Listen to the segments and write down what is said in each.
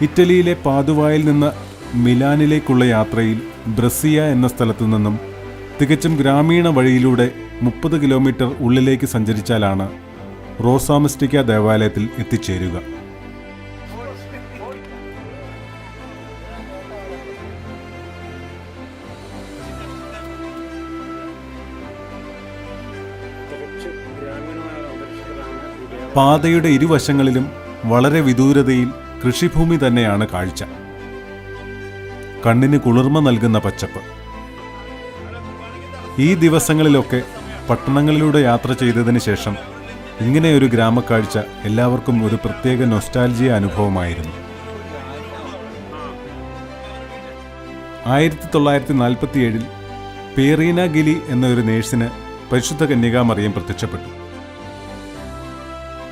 ഇറ്റലിയിലെ പാദുവായിൽ നിന്ന് മിലാനിലേക്കുള്ള യാത്രയിൽ ബ്രസിയ എന്ന സ്ഥലത്തു നിന്നും തികച്ചും ഗ്രാമീണ വഴിയിലൂടെ 30 കിലോമീറ്റർ ഉള്ളിലേക്ക് സഞ്ചരിച്ചാലാണ് റോസാ മിസ്റ്റിക്ക ദേവാലയത്തിൽ എത്തിച്ചേരുക. പാതയുടെ ഇരുവശങ്ങളിലും വളരെ വിദൂരതയിൽ കൃഷിഭൂമി തന്നെയാണ് കാഴ്ച. കണ്ണിന് കുളിർമ നൽകുന്ന പച്ചപ്പ്. ഈ ദിവസങ്ങളിലൊക്കെ പട്ടണങ്ങളിലൂടെ യാത്ര ചെയ്തതിന് ശേഷം ഇങ്ങനെയൊരു ഗ്രാമക്കാഴ്ച എല്ലാവർക്കും ഒരു പ്രത്യേക നൊസ്റ്റാൾജിയ അനുഭവമായിരുന്നു. 1947 പേറീന ഗിലി എന്നൊരു നേഴ്സിന് പരിശുദ്ധ കന്യകാമറിയം പ്രത്യക്ഷപ്പെട്ടു.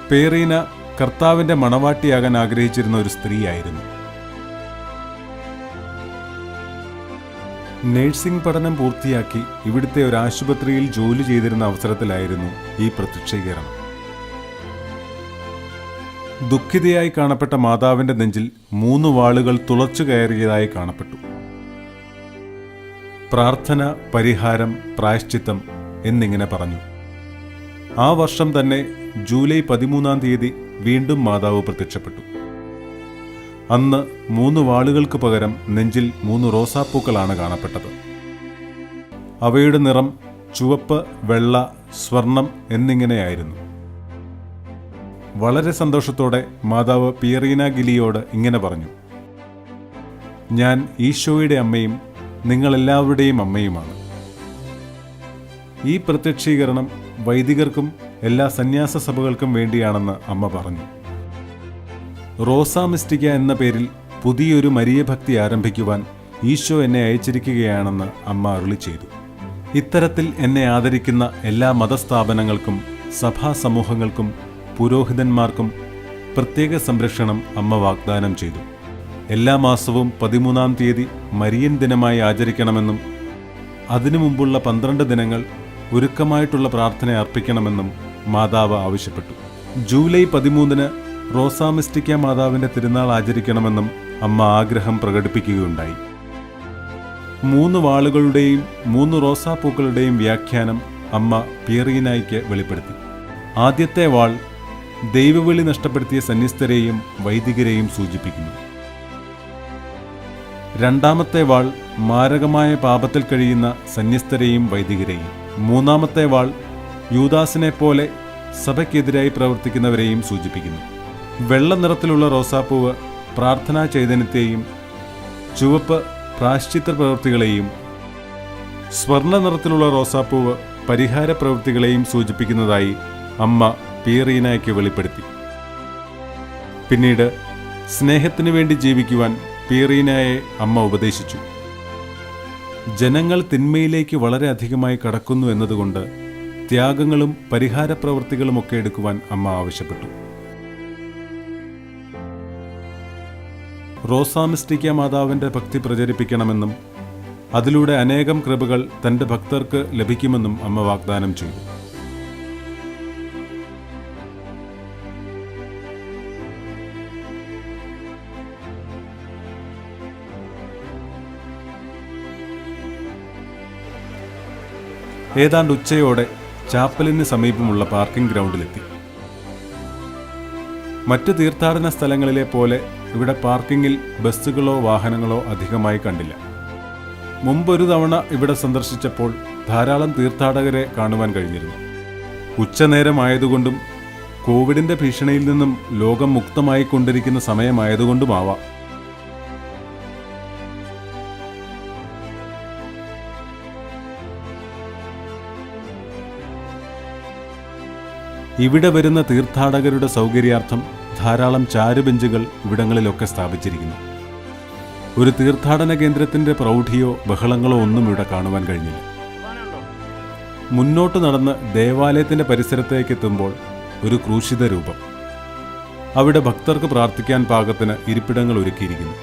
പേറീന കർത്താവിന്റെ മണവാട്ടിയാകാൻ ആഗ്രഹിച്ചിരുന്ന ഒരു സ്ത്രീയായിരുന്നു. നഴ്സിംഗ് പഠനം പൂർത്തിയാക്കി ഇവിടുത്തെ ഒരു ആശുപത്രിയിൽ ജോലി ചെയ്തിരുന്ന അവസരത്തിലായിരുന്നു ഈ പ്രത്യക്ഷീകരണം. ദുഃഖിതയായി കാണപ്പെട്ട മാതാവിന്റെ നെഞ്ചിൽ 3 വാളുകൾ തുളച്ചു കയറിയതായി കാണപ്പെട്ടു. പ്രാർത്ഥന, പരിഹാരം, പ്രായശ്ചിത്തം എന്നിങ്ങനെ പറഞ്ഞു. ആ വർഷം തന്നെ ജൂലൈ 13-ാം തീയതി വീണ്ടും മാതാവ് പ്രത്യക്ഷപ്പെട്ടു. അന്ന് 3 വാളുകൾക്ക് പകരം നെഞ്ചിൽ 3 റോസാപ്പൂക്കളാണ് കാണപ്പെട്ടത്. അവയുടെ നിറം ചുവപ്പ്, വെള്ള, സ്വർണം എന്നിങ്ങനെയായിരുന്നു. വളരെ സന്തോഷത്തോടെ മാതാവ് പിയറീന ഗിലിയോട് ഇങ്ങനെ പറഞ്ഞു: ഞാൻ ഈശോയുടെ അമ്മയും നിങ്ങളെല്ലാവരുടെയും അമ്മയുമാണ്. ഈ പ്രത്യക്ഷീകരണം വൈദികർക്കും എല്ലാ സന്യാസ സഭകൾക്കും വേണ്ടിയാണെന്ന് അമ്മ പറഞ്ഞു. റോസാ മിസ്റ്റിക്ക എന്ന പേരിൽ പുതിയൊരു മരിയഭക്തി ആരംഭിക്കുവാൻ ഈശോ എന്നെ അയച്ചിരിക്കുകയാണെന്ന് അമ്മ അരുളി ചെയ്തു. ഇത്തരത്തിൽ എന്നെ ആദരിക്കുന്ന എല്ലാ മതസ്ഥാപനങ്ങൾക്കും സഭാ സമൂഹങ്ങൾക്കും പുരോഹിതന്മാർക്കും പ്രത്യേക സംരക്ഷണം അമ്മ വാഗ്ദാനം ചെയ്തു. എല്ലാ മാസവും 13-ാം തീയതി മരിയൻ ദിനമായി ആചരിക്കണമെന്നും അതിനു മുമ്പുള്ള 12 ദിനങ്ങൾ ഒരുക്കമായിട്ടുള്ള പ്രാർത്ഥന അർപ്പിക്കണമെന്നും മാതാവ് ആവശ്യപ്പെട്ടു. ജൂലൈ 13-ന് റോസാ മിസ്റ്റിക്ക മാതാവിന്റെ തിരുനാൾ ആചരിക്കണമെന്നും അമ്മ ആഗ്രഹം പ്രകടിപ്പിക്കുകയുണ്ടായി. 3 വാളുകളുടെയും 3 റോസാപ്പൂക്കളുടെയും വ്യാഖ്യാനം അമ്മ പിയറീനായ്ക്ക് വെളിപ്പെടുത്തി. ആദ്യത്തെ വാൾ ദൈവവിളി നഷ്ടപ്പെടുത്തിയ സന്യസ്തരെയും വൈദികരെയും സൂചിപ്പിക്കുന്നു. രണ്ടാമത്തെ വാൾ മാരകമായ പാപത്തിൽ കഴിയുന്ന സന്യസ്തരെയും വൈദികരെയും. 3-ാമത്തെ വാൾ യൂദാസിനെ പോലെ സഭയ്ക്കെതിരായി പ്രവർത്തിക്കുന്നവരെയും സൂചിപ്പിക്കുന്നു. വെള്ള നിറത്തിലുള്ള റോസാപ്പൂവ് പ്രാർത്ഥനാ ചൈതന്യത്തെയും ചുവപ്പ് പ്രായശ്ചിത്ത പ്രവൃത്തികളെയും, സ്വർണ്ണ നിറത്തിലുള്ള റോസാപ്പൂവ് പരിഹാര പ്രവൃത്തികളെയും സൂചിപ്പിക്കുന്നതായി അമ്മ പിയറീനയ്ക്ക് വെളിപ്പെടുത്തി. പിന്നീട് സ്നേഹത്തിനു വേണ്ടി ജീവിക്കുവാൻ പിയറീനയെ അമ്മ ഉപദേശിച്ചു. ജനങ്ങൾ തിന്മയിലേക്ക് വളരെ അധികമായി കടക്കുന്നു എന്നതുകൊണ്ട് ത്യാഗങ്ങളും പരിഹാര പ്രവൃത്തികളുമൊക്കെ എടുക്കുവാൻ അമ്മ ആവശ്യപ്പെട്ടു. റോസാ മിസ്റ്റിക്ക മാതാവിന്റെ ഭക്തി പ്രചരിപ്പിക്കണമെന്നും അതിലൂടെ അനേകം കൃപകൾ തന്റെ ഭക്തർക്ക് ലഭിക്കുമെന്നും അമ്മ വാഗ്ദാനം ചെയ്തു. ഏതാണ്ട് ഉച്ചയോടെ ചാപ്പലിന് സമീപമുള്ള പാർക്കിംഗ് ഗ്രൗണ്ടിലെത്തി. മറ്റ് തീർത്ഥാടന സ്ഥലങ്ങളിലെ പോലെ ഇവിടെ പാർക്കിങ്ങിൽ ബസ്സുകളോ വാഹനങ്ങളോ അധികമായി കണ്ടില്ല. മുമ്പൊരു തവണ ഇവിടെ സന്ദർശിച്ചപ്പോൾ ധാരാളം തീർത്ഥാടകരെ കാണുവാൻ കഴിഞ്ഞിരുന്നു. ഉച്ചനേരമായതുകൊണ്ടും കോവിഡിന്റെ ഭീഷണിയിൽ നിന്നും ലോകം മുക്തമായി കൊണ്ടിരിക്കുന്ന സമയമായതുകൊണ്ടുമാവാം. ഇവിടെ വരുന്ന തീർത്ഥാടകരുടെ സൗകര്യാർത്ഥം ധാരാളം ചാരുബെഞ്ചുകൾ ഇവിടങ്ങളിലൊക്കെ സ്ഥാപിച്ചിരിക്കുന്നു. ഒരു തീർത്ഥാടന കേന്ദ്രത്തിന്റെ പ്രൗഢിയോ ബഹളങ്ങളോ ഒന്നും ഇവിടെ കാണുവാൻ കഴിഞ്ഞില്ല. മുന്നോട്ട് നടന്ന് ദേവാലയത്തിന്റെ പരിസരത്തേക്ക് എത്തുമ്പോൾ ഒരു ക്രൂശിത രൂപം. അവിടെ ഭക്തർക്ക് പ്രാർത്ഥിക്കാൻ പാകത്തിന് ഇരിപ്പിടങ്ങൾ ഒരുക്കിയിരിക്കുന്നു.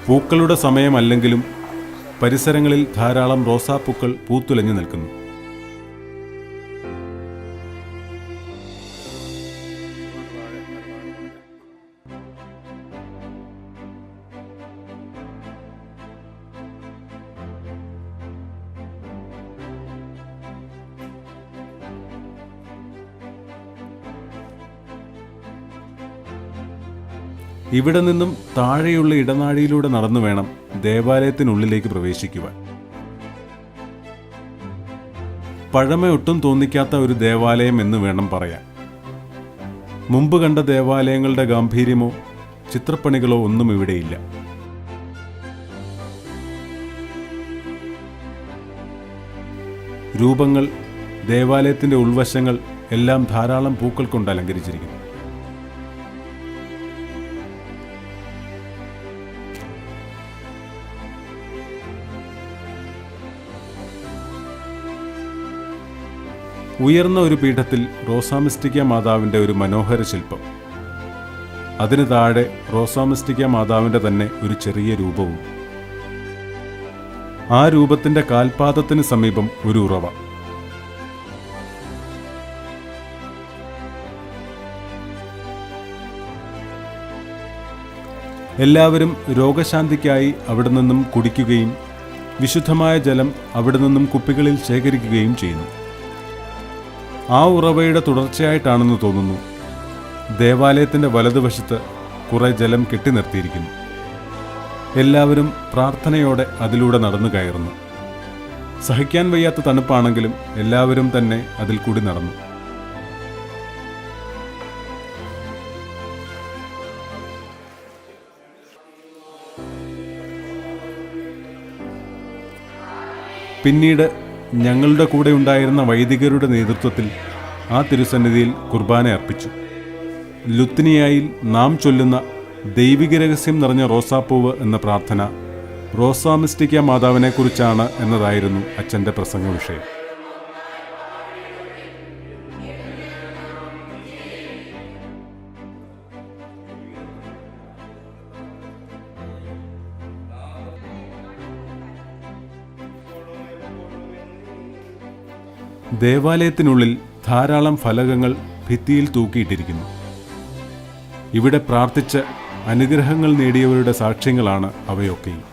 പൂക്കളുടെ സമയമല്ലെങ്കിലും പരിസരങ്ങളിൽ ധാരാളം റോസാപ്പൂക്കൾ പൂത്തുലഞ്ഞു നിൽക്കുന്നു. ഇവിടെ നിന്നും താഴെയുള്ള ഇടനാഴിയിലൂടെ നടന്നു വേണം ദേവാലയത്തിനുള്ളിലേക്ക് പ്രവേശിക്കുവാൻ. പഴമയൊട്ടും തോന്നിക്കാത്ത ഒരു ദേവാലയം എന്ന് വേണം പറയാൻ. മുമ്പ് കണ്ട ദേവാലയങ്ങളുടെ ഗാംഭീര്യമോ ചിത്രപ്പണികളോ ഒന്നും ഇവിടെയില്ല. രൂപങ്ങൾ, ദേവാലയത്തിന്റെ ഉൾവശങ്ങൾ എല്ലാം ധാരാളം പൂക്കൾ കൊണ്ട് അലങ്കരിച്ചിരിക്കുന്നു. ഉയർന്ന ഒരു പീഠത്തിൽ റോസാമിസ്റ്റിക്ക മാതാവിൻ്റെ ഒരു മനോഹര ശില്പം. അതിന് താഴെ റോസാമിസ്റ്റിക്ക മാതാവിൻ്റെ തന്നെ ഒരു ചെറിയ രൂപവും. ആ രൂപത്തിൻ്റെ കാൽപാദത്തിന് സമീപം ഒരു ഉറവ. എല്ലാവരും രോഗശാന്തിക്കായി അവിടെ നിന്നും കുടിക്കുകയും വിശുദ്ധമായ ജലം അവിടെ നിന്നും കുപ്പികളിൽ ശേഖരിക്കുകയും ചെയ്യുന്നു. ആ ഉറവയുടെ തുടർച്ചയായിട്ടാണെന്ന് തോന്നുന്നു ദേവാലയത്തിൻ്റെ വലതുവശത്ത് കുറെ ജലം കെട്ടി നിർത്തിയിരിക്കുന്നു. എല്ലാവരും പ്രാർത്ഥനയോടെ അതിലൂടെ നടന്നു കയറുന്നു. സഹിക്കാൻ വയ്യാത്ത തണുപ്പാണെങ്കിലും എല്ലാവരും തന്നെ അതിൽ കൂടി നടന്നു. പിന്നീട് ഞങ്ങളുടെ കൂടെ ഉണ്ടായിരുന്ന വൈദികരുടെ നേതൃത്വത്തിൽ ആ തിരുസന്നിധിയിൽ കുർബാന അർപ്പിച്ചു. ലുത്തിനിയായിൽ നാം ചൊല്ലുന്ന ദൈവിക രഹസ്യം നിറഞ്ഞ റോസാപ്പൂവ് എന്ന പ്രാർത്ഥന റോസാമിസ്റ്റിക്ക മാതാവിനെക്കുറിച്ചാണ് എന്നതായിരുന്നു അച്ഛൻ്റെ പ്രസംഗ വിഷയം. ദേവാലയത്തിനുള്ളിൽ ധാരാളം ഫലകങ്ങൾ ഭിത്തിയിൽ തൂക്കിയിട്ടിരിക്കുന്നു. ഇവിടെ പ്രാർത്ഥിച്ച് അനുഗ്രഹങ്ങൾ നേടിയവരുടെ സാക്ഷ്യങ്ങളാണ് അവയൊക്കെയും.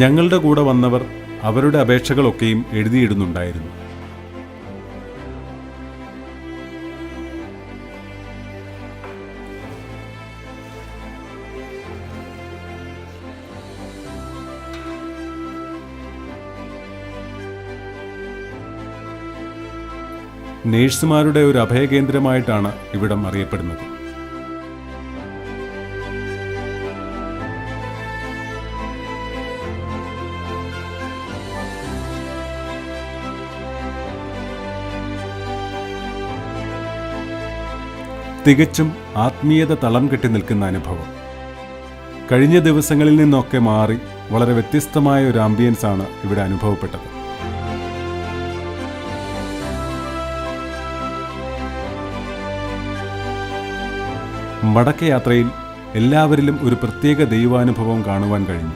ഞങ്ങളുടെ കൂടെ വന്നവർ അവരുടെ അപേക്ഷകളൊക്കെയും എഴുതിയിടുന്നുണ്ടായിരുന്നു. നേഴ്സുമാരുടെ ഒരു അഭയകേന്ദ്രമായിട്ടാണ് ഇവിടം അറിയപ്പെടുന്നത്. തികച്ചും ആത്മീയത തളം കെട്ടി നിൽക്കുന്ന അനുഭവം. കഴിഞ്ഞ ദിവസങ്ങളിൽ നിന്നൊക്കെ മാറി വളരെ വ്യത്യസ്തമായ ഒരു ആംബിയൻസ് ആണ് ഇവിടെ അനുഭവപ്പെട്ടത്. മടക്കയാത്രയിൽ എല്ലാവരിലും ഒരു പ്രത്യേക ദൈവാനുഭവം കാണുവാൻ കഴിഞ്ഞു.